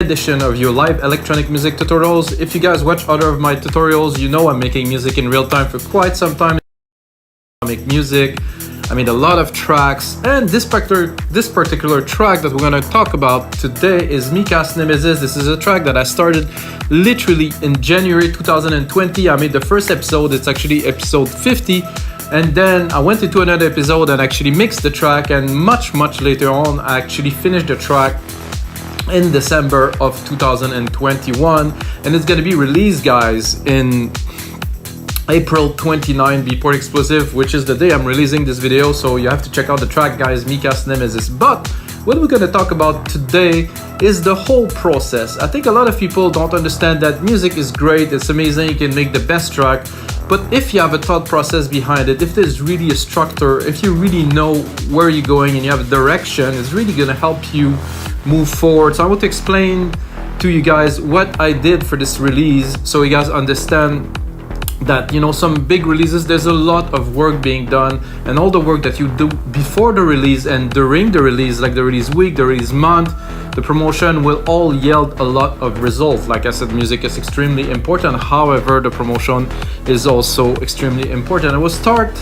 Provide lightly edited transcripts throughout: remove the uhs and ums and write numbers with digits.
edition of your live electronic music tutorials. If you guys watch other of my tutorials, you know I'm making music in real time for quite some time. I make music, I made a lot of tracks, and this particular track that we're going to talk about today is Mikas Nemesis. This is a track that I started literally in January 2020. I made the first episode, it's actually episode 50. And then I went into another episode and actually mixed the track, and much later on I actually finished the track in December of 2021, and it's gonna be released, guys, in April 29, Beatport exclusive, which is the day I'm releasing this video, so you have to check out the track, guys, Mikas Nemesis. But what we're gonna talk about today is the whole process. I think a lot of people don't understand that music is great, it's amazing, you can make the best track, but if you have a thought process behind it, if there's really a structure, if you really know where you're going and you have a direction, it's really gonna help you move forward. So I want to explain to you guys what I did for this release, so you guys understand that, you know, some big releases, there's a lot of work being done, and all the work that you do before the release and during the release, like the release week, the release month, the promotion, will all yield a lot of results. Like I said, music is extremely important, however the promotion is also extremely important. I will start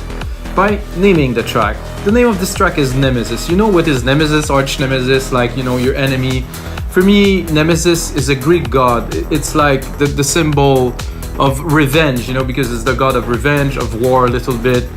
by naming the track. The name of this track is Nemesis. You know what is Nemesis? Arch Nemesis, like, you know, your enemy. For me, Nemesis is a Greek god. It's like the symbol of revenge, you know, because it's the god of revenge, of war a little bit.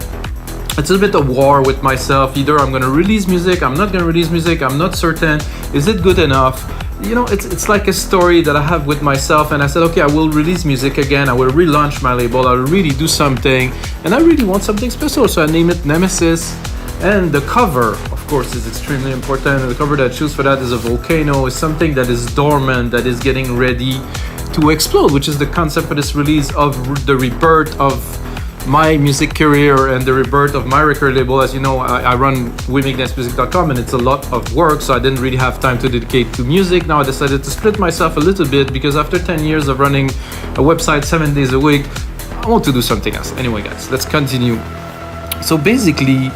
It's a bit of war with myself. Either I'm gonna release music, I'm not gonna release music, I'm not certain. Is it good enough? You know, it's like a story that I have with myself, and I said, okay, I will release music again, I will relaunch my label, I'll really do something, and I really want something special, so I name it Nemesis. And the cover, of course, is extremely important. The cover that I choose for that is a volcano, is something that is dormant, that is getting ready to explode, which is the concept for this release of the rebirth of my music career and the rebirth of my record label. As you know, I run WeMakeDanceMusic.com, and it's a lot of work, so I didn't really have time to dedicate to music. Now I decided to split myself a little bit, because after 10 years of running a website 7 days a week, I want to do something else. Anyway, guys, let's continue. So basically,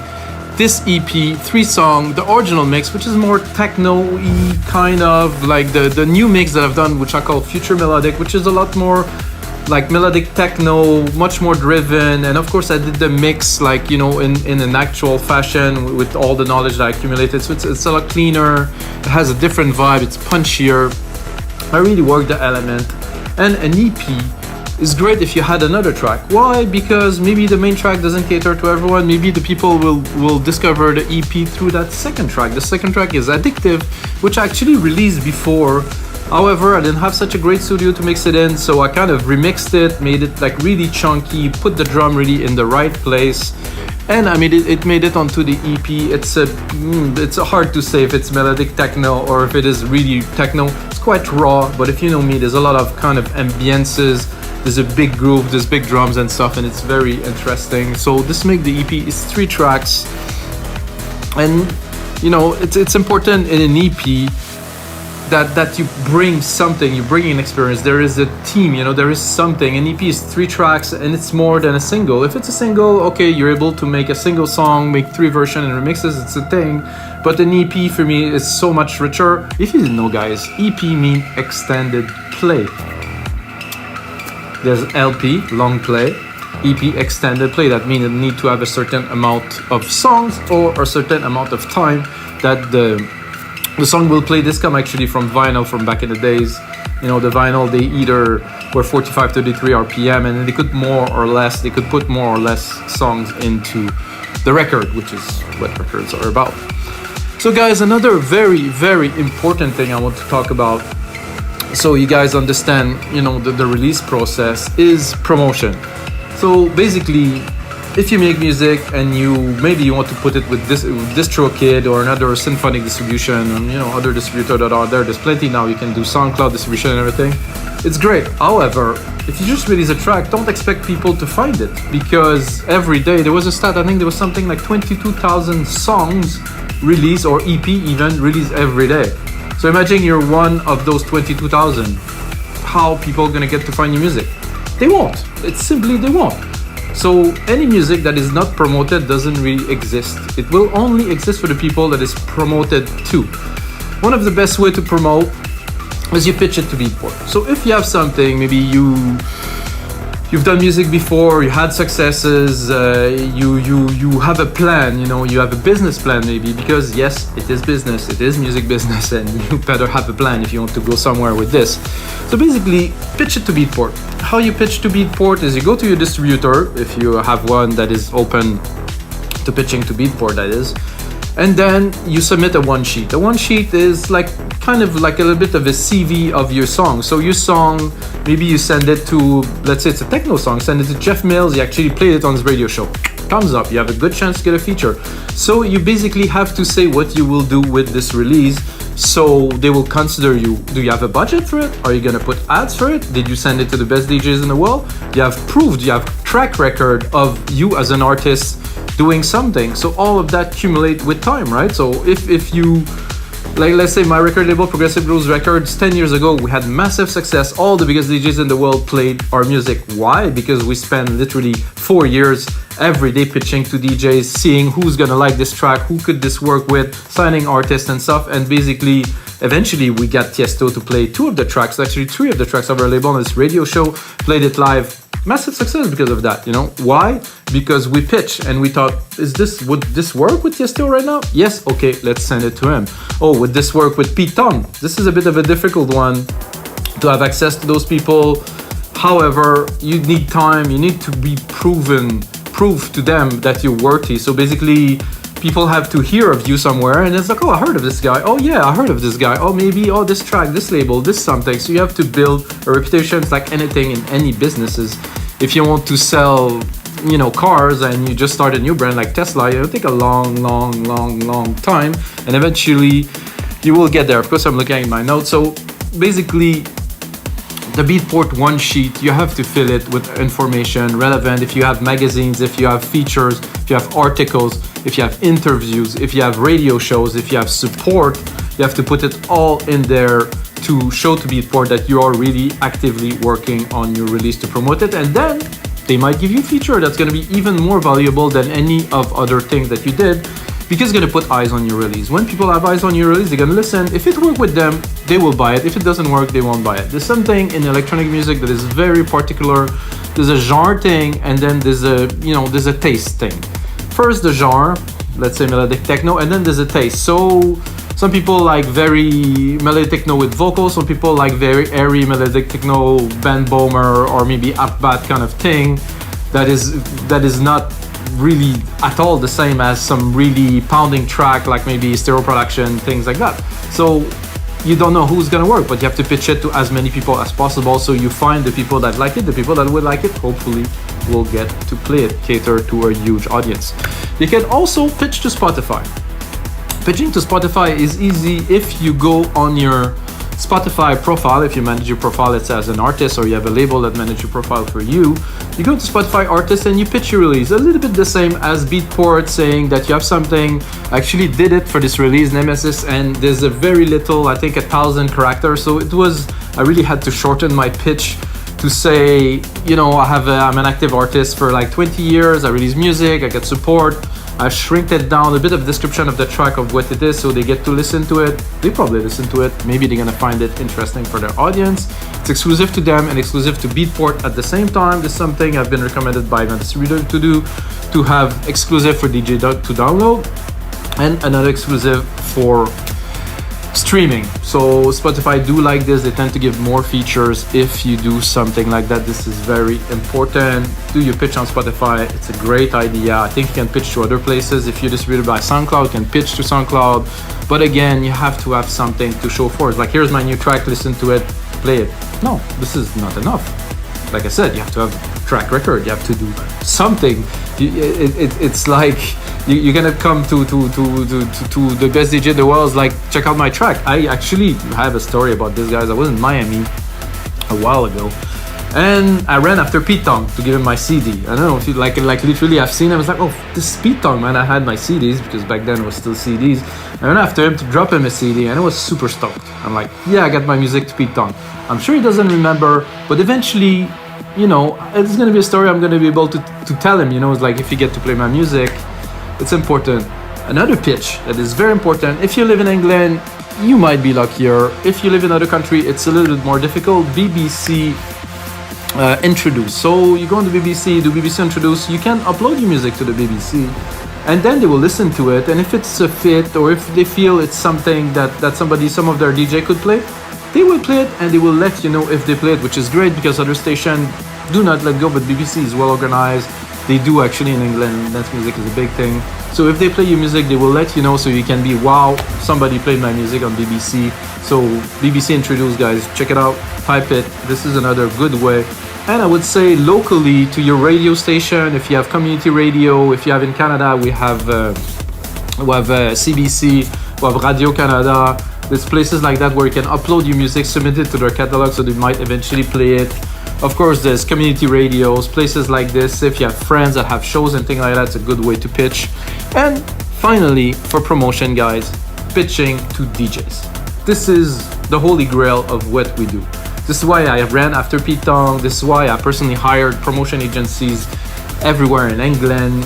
this EP, 3-song, the original mix, which is more techno-y, kind of like the new mix that I've done, which I call Future Melodic, which is a lot more like melodic techno, much more driven. And of course I did the mix, like, you know, in an actual fashion with all the knowledge that I accumulated, so it's a lot cleaner, it has a different vibe, it's punchier. I really worked the element. And an EP is great if you had another track. Why? Because maybe the main track doesn't cater to everyone. Maybe the people will discover the EP through that second track. The second track is Addictive, which I actually released before. However, I didn't have such a great studio to mix it in, so I kind of remixed it, made it like really chunky, put the drum really in the right place, and I made it made it onto the EP. It's hard to say if it's melodic techno or if it is really techno. It's quite raw, but if you know me, there's a lot of kind of ambiances. There's a big groove, there's big drums and stuff, and it's very interesting. So this make the EP is 3 tracks, and you know, it's important in an EP that you bring something, you bring an experience. There is a theme, you know, there is something. An EP is 3 tracks, and it's more than a single. If it's a single, okay, you're able to make a single song, make 3 versions and remixes, it's a thing. But an EP for me is so much richer. If you didn't know, guys, EP means extended play. There's LP, long play, EP, extended play. That means it need to have a certain amount of songs or a certain amount of time that the song will play. This come actually from vinyl from back in the days. You know, the vinyl, they either were 45, 33 RPM, and they could put more or less songs into the record, which is what records are about. So guys, another very, very important thing I want to talk about, so you guys understand, you know, the release process, is promotion. So basically, if you make music and maybe you want to put it with DistroKid or another symphonic distribution, and you know, other distributors that are there's plenty now. You can do SoundCloud distribution and everything. It's great. However, if you just release a track, don't expect people to find it, because every day there was a stat. I think there was something like 22,000 songs released, or EP even released every day. So imagine you're one of those 22,000. How people gonna get to find your music? They won't. It's simply they won't. So any music that is not promoted doesn't really exist. It will only exist for the people that is promoted to. One of the best way to promote is you pitch it to Beatport. So if you have something, maybe you've done music before, you had successes, you have a plan, you have a business plan maybe, because yes, it is business, it is music business, and you better have a plan if you want to go somewhere with this. So basically, pitch it to Beatport. How you pitch to Beatport is you go to your distributor, if you have one that is open to pitching to Beatport, that is, and then you submit a one sheet. A one sheet is kind of like a little bit of a CV of your song. So your song, maybe you send it to, let's say it's a techno song, send it to Jeff Mills, he actually played it on his radio show. Thumbs up, you have a good chance to get a feature. So you basically have to say what you will do with this release, so they will consider you. Do you have a budget for it? Are you gonna put ads for it? Did you send it to the best DJs in the world? You have track record of you as an artist doing something. So all of that accumulate with time, right? So if you, let's say my record label, Progressive Grooves Records, 10 years ago, we had massive success. All the biggest DJs in the world played our music. Why? Because we spent literally 4 years every day pitching to DJs, seeing who's gonna like this track, who could this work with, signing artists and stuff. And basically, eventually we got Tiesto to play 2 of the tracks, actually 3 of the tracks of our label on this radio show, played it live. Massive success because of that, Why? Because we pitched and we thought, would this work with Tiesto right now? Yes, okay, let's send it to him. Oh, would this work with Pete Tong? This is a bit of a difficult one to have access to those people. However, you need time, you need to be prove to them that you're worthy. So basically, people have to hear of you somewhere and it's like, oh, I heard of this guy. Oh yeah, I heard of this guy. Oh, maybe, this track, this label, this something. So you have to build a reputation. It's like anything in any businesses. If you want to sell, cars and you just start a new brand like Tesla, it'll take a long time. And eventually you will get there. Of course, I'm looking at my notes. So basically, the Beatport one sheet, you have to fill it with information relevant. If you have magazines, if you have features, if you have articles, if you have interviews, if you have radio shows, if you have support, you have to put it all in there to show to Beatport that you are really actively working on your release to promote it. And then they might give you a feature that's going to be even more valuable than any of other things that you did, because it's going to put eyes on your release. When people have eyes on your release, they're going to listen. If it works with them, they will buy it. If it doesn't work, they won't buy it. There's something in electronic music that is very particular. There's a genre thing, and then there's a taste thing. First the genre, let's say melodic techno, and then there's a taste. So some people like very melodic techno with vocals, some people like very airy melodic techno, band boomer, or maybe up-bat kind of thing that is not really at all the same as some really pounding track like maybe stereo production, things like that. So you don't know who's gonna work, but you have to pitch it to as many people as possible, so you find the people that like it, the people that would like it, hopefully will get to play it, cater to a huge audience. You can also pitch to Spotify. Pitching to Spotify is easy if you go on your Spotify profile. If you manage your profile, let's say as an artist, or you have a label that manages your profile for you, you go to Spotify artist and you pitch your release. A little bit the same as Beatport, saying that you have something. I actually did it for this release, Nemesis, and there's a very little, I think 1,000 characters. So I really had to shorten my pitch to say, I'm an active artist for like 20 years. I release music, I get support. I shrink it down, a bit of description of the track of what it is, so they get to listen to it. They probably listen to it. Maybe they're gonna find it interesting for their audience. It's exclusive to them and exclusive to Beatport at the same time. This is something I've been recommended by my distributor to do, to have exclusive for DJ to download and another exclusive for streaming. So Spotify do like this. They tend to give more features if you do something like that. This is very important. Do your pitch on Spotify. It's a great idea. I think you can pitch to other places. If you're distributed by SoundCloud, you can pitch to SoundCloud. But again, you have to have something to show for it. Like, here's my new track, listen to it, play it. No, this is not enough. Like I said, you have to have track record. You have to do something. It's like you're gonna come to the best DJ in the world. Like, check out my track. I actually have a story about this, guys. I was in Miami a while ago, and I ran after Pete Tong to give him my CD. I don't know if you like literally, I've seen him. I was like, oh, this is Pete Tong, man. I had my CDs because back then it was still CDs. I ran after him to drop him a CD, and I was super stoked. I'm like, yeah, I got my music to Pete Tong. I'm sure he doesn't remember, but eventually, it's gonna be a story I'm gonna be able to tell him. It's like, if you get to play my music, it's important. Another pitch that is very important: if you live in England, you might be luckier. If you live in another country, it's a little bit more difficult. BBC Introduce. So you go on the BBC, do BBC Introduce, you can upload your music to the BBC, and then they will listen to it, and if it's a fit, or if they feel it's something that some of their DJ could play, they will play it, and they will let you know if they play it, which is great, because other stations do not let go, but BBC is well organized. They do actually in England. Dance music is a big thing. So if they play your music, they will let you know, so you can be, wow, somebody played my music on BBC. So BBC Introduce, guys, check it out, type it. This is another good way. And I would say locally to your radio station, if you have community radio, if you have in Canada, we have CBC, we have Radio Canada. There's places like that where you can upload your music, submit it to their catalog, so they might eventually play it. Of course, there's community radios, places like this. If you have friends that have shows and things like that, it's a good way to pitch. And finally, for promotion, guys, pitching to DJs. This is the holy grail of what we do. This is why I ran after Pete Tong. This is why I personally hired promotion agencies everywhere in England,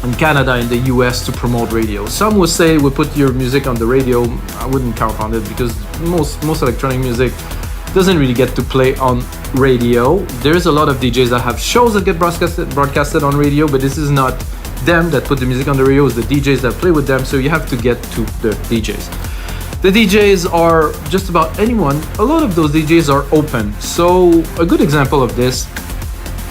in Canada, in the US to promote radio. Some would say we put your music on the radio. I wouldn't count on it, because most electronic music doesn't really get to play on radio. There's a lot of DJs that have shows that get broadcasted on radio, but this is not them that put the music on the radio, it's the DJs that play with them, so you have to get to the DJs. The DJs are just about anyone. A lot of those DJs are open. So a good example of this,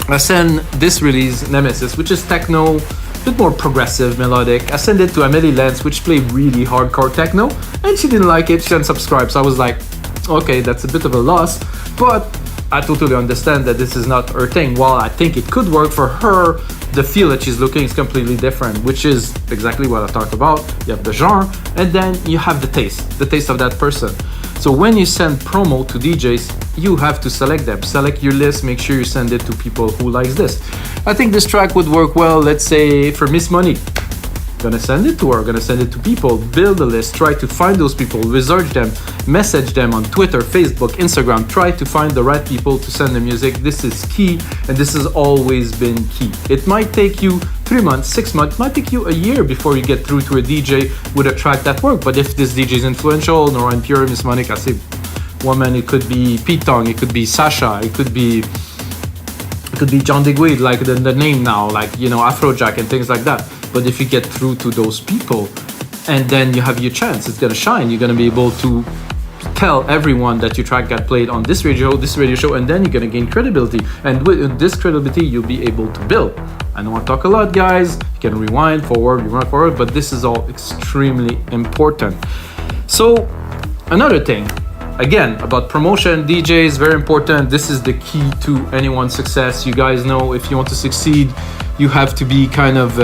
I sent this release, Nemesis, which is techno, a bit more progressive, melodic. I sent it to Amelie Lenz, which played really hardcore techno, and she didn't like it, she unsubscribed. So I was like, okay, that's a bit of a loss, but I totally understand that this is not her thing. While I think it could work for her, the feel that she's looking is completely different, which is exactly what I talked about. You have the genre, and then you have the taste of that person. So when you send promo to DJs, you have to select them. Select your list, make sure you send it to people who likes this. I think this track would work well, let's say, for Miss Money. Gonna send it to her, gonna send it to people, build a list, try to find those people, research them, message them on Twitter, Facebook, Instagram, try to find the right people to send the music. This is key, and this has always been key. It might take you 3 months, 6 months, it might take you a year before you get through to a DJ with a track that works. But if this DJ is influential, Nora and Pure, Miss Monica, I say woman, it could be Pete Tong, it could be Sasha, it could be John Digweed, like the name now, like, you know, Afrojack and things like that. But if you get through to those people, and then you have your chance, it's gonna shine. You're gonna be able to tell everyone that your track got played on this radio show, and then you're gonna gain credibility. And with this credibility, you'll be able to build. I know I talk a lot, guys. You can rewind, forward, but this is all extremely important. So another thing, again, about promotion, DJs, very important. This is the key to anyone's success. You guys know, if you want to succeed, you have to be kind of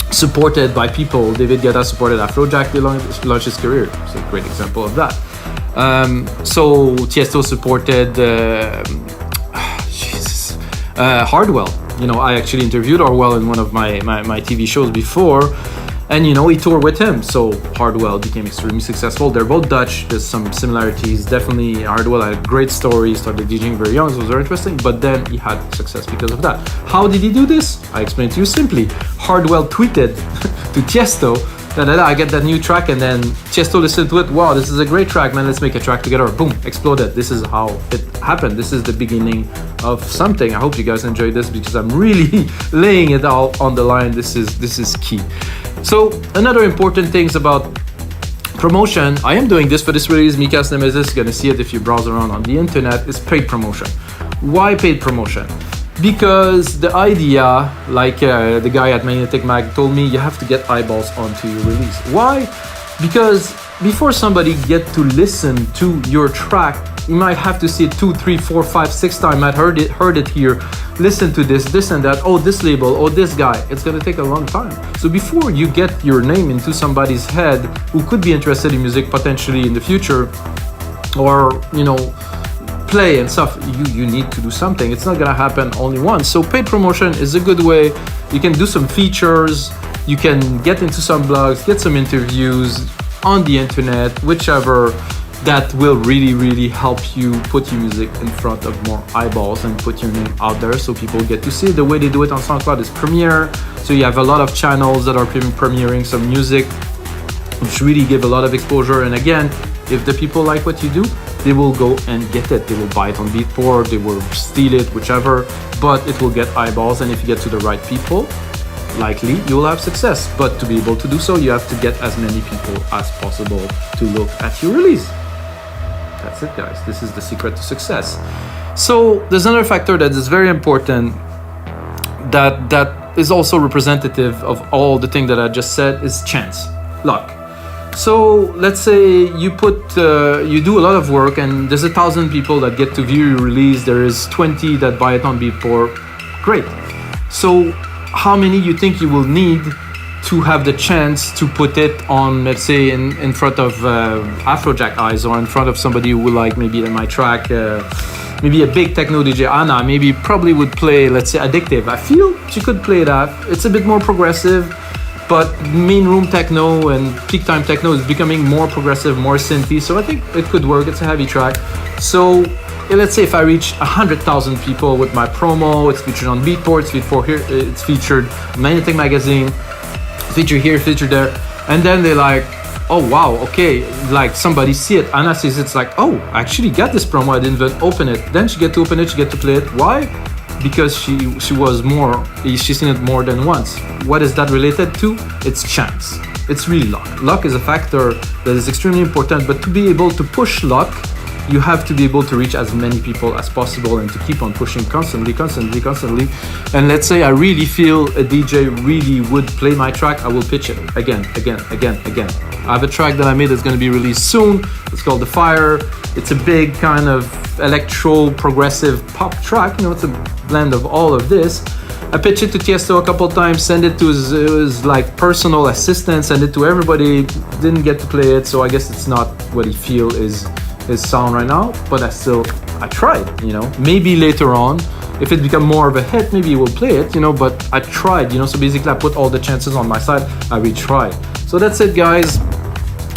supported by people. David Guetta supported Afrojack to launch his career. It's a great example of that. So Tiesto supported Hardwell. You know, I actually interviewed Hardwell in one of my TV shows before, and you know, he toured with him. So Hardwell became extremely successful. They're both Dutch. There's some similarities. Definitely Hardwell had a great story. He started DJing very young, so it was very interesting, but then he had success because of that. How did he do this? I explained to you simply. Hardwell tweeted to Tiesto that I get that new track, and then Tiesto listened to it. Wow, this is a great track, man. Let's make a track together. Boom, exploded. This is how it happened. This is the beginning of something. I hope you guys enjoyed this, because I'm really laying it all on the line. This is key. So another important things about promotion, I am doing this for this release, Mikas Nemesis, you're gonna see it if you browse around on the internet, is paid promotion. Why paid promotion? Because the idea, like the guy at Magnetic Mag told me, you have to get eyeballs onto your release. Why? Because before somebody get to listen to your track, you might have to see it 2, 3, 4, 5, 6 times. I heard it here. Listen to this and that. Oh, this label. Oh, this guy. It's gonna take a long time. So before you get your name into somebody's head who could be interested in music potentially in the future, or you know, play and stuff, you need to do something. It's not gonna happen only once. So paid promotion is a good way. You can do some features. You can get into some blogs, get some interviews on the internet, whichever. That will really help you put your music in front of more eyeballs and put your name out there so people get to see it. The way they do it on SoundCloud is Premiere. So you have a lot of channels that are premiering some music which really give a lot of exposure. And again, if the people like what you do, they will go and get it. They will buy it on Beatport, they will steal it, whichever, but it will get eyeballs. And if you get to the right people, likely you will have success. But to be able to do so, you have to get as many people as possible to look at your release. That's it, guys. This is the secret to success. So there's another factor that is very important that is also representative of all the things that I just said, is chance, luck. So let's say you do a lot of work and there's 1,000 people that get to view your release. There is 20 that buy it on Beatport. Great. So how many you think you will need to have the chance to put it on, let's say, in front of Afrojack eyes, or in front of somebody who will like maybe in my track, maybe a big techno DJ, Anna, maybe probably would play, let's say, Addictive. I feel she could play that. It's a bit more progressive, but main room techno and peak time techno is becoming more progressive, more synthy. So I think it could work. It's a heavy track. So let's say if I reach 100,000 people with my promo, it's featured on Beatport, it's featured in Magnetic Magazine, featured here, featured there, and then they're like, oh wow, okay, like somebody see it, Anna sees it's like, oh, I actually got this promo, I didn't even open it. Then she get to open it, she get to play it. Why? Because she's seen it more than once. What is that related to? It's chance. It's really luck. Luck is a factor that is extremely important, but to be able to push luck, you have to be able to reach as many people as possible and to keep on pushing constantly. And let's say I really feel a DJ really would play my track, I will pitch it again. I have a track that I made that's going to be released soon. It's called The Fire. It's a big kind of electro progressive pop track. It's a blend of all of this. I pitched it to Tiesto a couple times, send it to his like personal assistant, send it to everybody. Didn't get to play it, so I guess it's not what he feel is his sound right now, but I tried, maybe later on, if it become more of a hit, maybe we'll play it, but I tried, so basically I put all the chances on my side, I retried. So that's it, guys.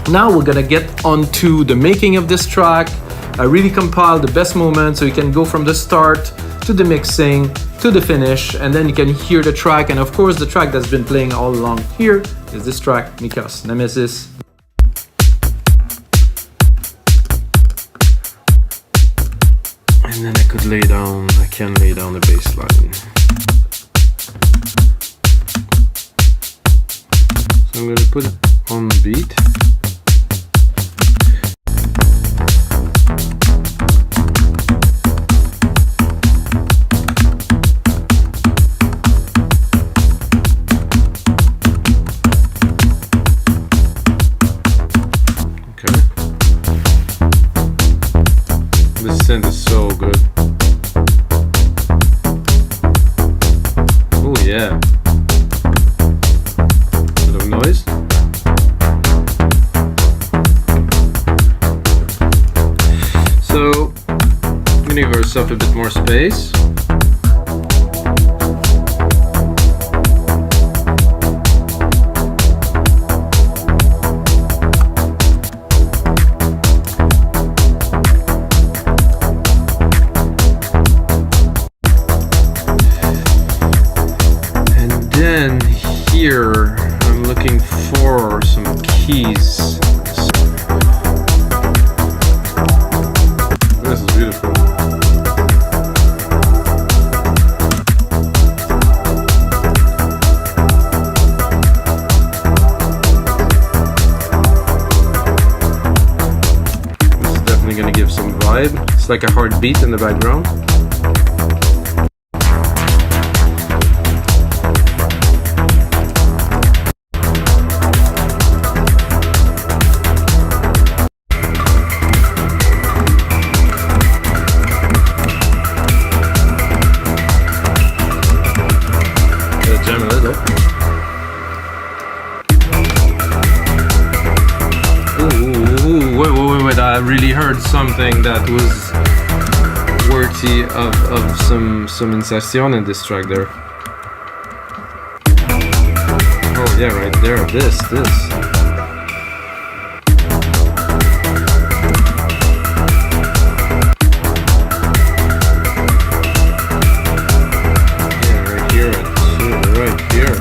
Now we're gonna get onto the making of this track. I really compiled the best moments, so you can go from the start to the mixing to the finish, and then you can hear the track. And of course, the track that's been playing all along here is this track, Mikas, Nemesis. And then I can lay down the bass line. So I'm going to put it on the beat. Synth is so good. Oh yeah. Bit of noise. So I'm gonna give ourselves a bit more space. Then here I'm looking for some keys. This is beautiful. This is definitely gonna give some vibe. It's like a hard beat in the background. I really heard something that was worthy of some insertion in this track there. Oh yeah, right there, this. Yeah, right here, right here.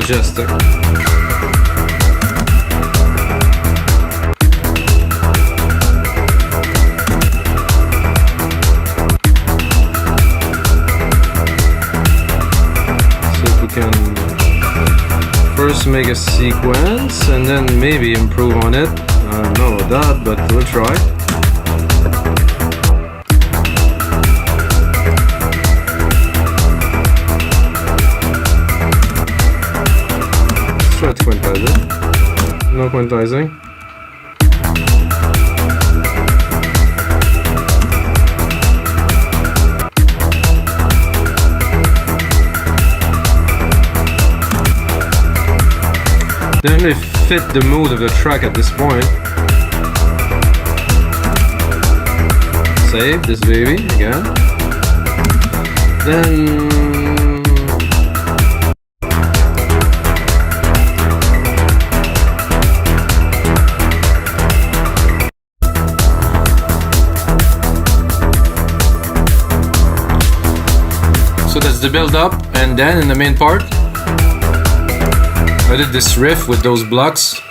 Majestic. Can first make a sequence and then maybe improve on it. I don't know about that, but we'll try. Let's try to quantize it. No quantizing. Then they fit the mood of the track at this point. Save this baby again. Then so that's the build up, and then in the main part I did this riff with those blocks.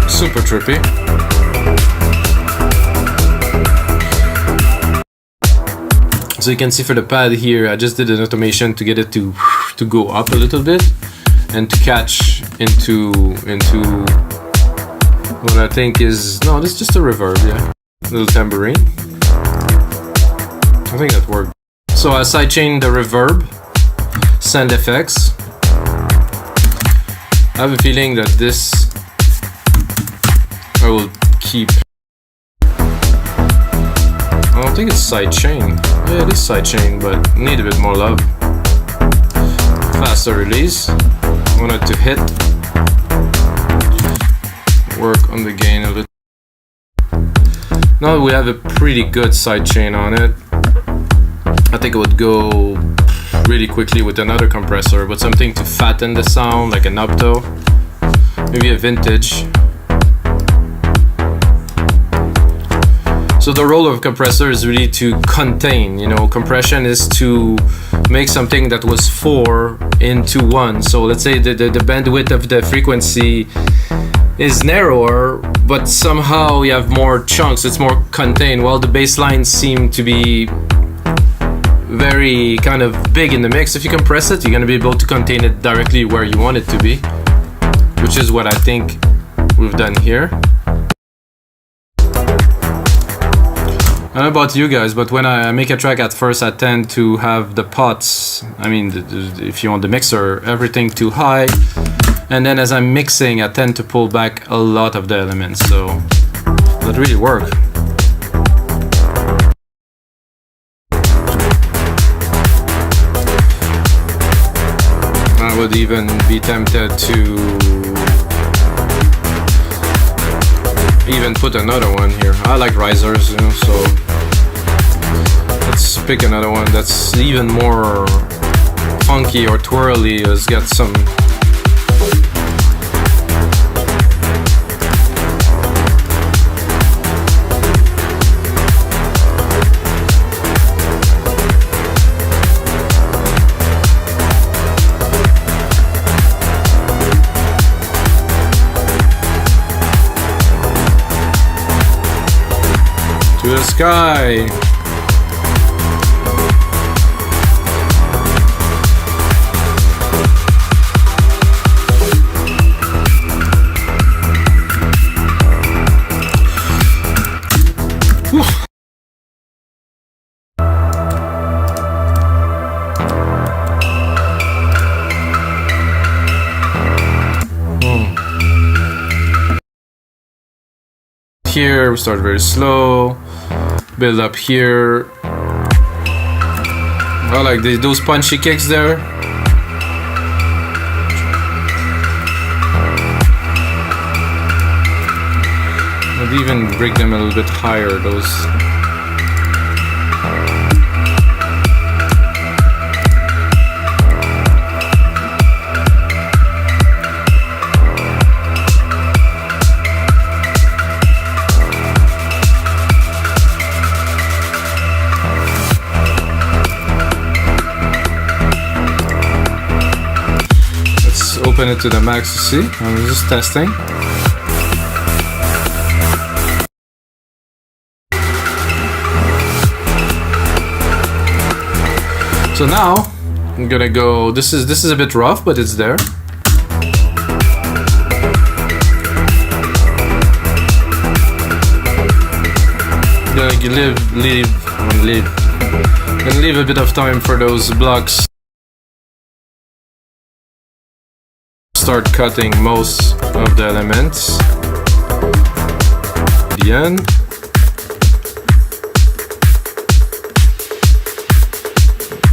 Super trippy. So you can see for the pad here, I just did an automation to get it to go up a little bit and to catch into what I think is, no, this is just a reverb, yeah. Little tambourine. I think that worked. So I sidechained the reverb, send effects. I have a feeling that this I will keep. I don't think it's sidechain. Yeah, it is sidechain, but need a bit more love. Faster release. I want it to hit. Work on the gain a little. Now that we have a pretty good sidechain on it, I think it would go really quickly with another compressor, but something to fatten the sound, like an opto, maybe a vintage. So the role of a compressor is really to contain, you know, compression is to make something that was 4 into 1. So let's say the bandwidth of the frequency is narrower, but somehow you have more chunks, it's more contained, while the bass lines seem to be very kind of big in the mix. If you compress it, you're going to be able to contain it directly where you want it to be, which is what I think we've done here. I don't know about you guys, but when I make a track at first, I tend to have the pots, I mean, if you want the mixer, everything too high, and then as I'm mixing, I tend to pull back a lot of the elements, so that really works. I would even be tempted to even put another one here. I like risers, you know, so let's pick another one that's even more funky or twirly. It's got some to the sky. Here we start very slow, build up here. I like those punchy kicks there. I'd even break them a little bit higher, those. just open it to the max to see. I'm just testing. So now I'm gonna go. This is a bit rough, but it's there. Gonna leave a bit of time for those blocks. Start cutting most of the elements. The end.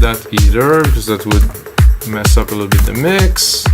That either, because that would mess up a little bit the mix.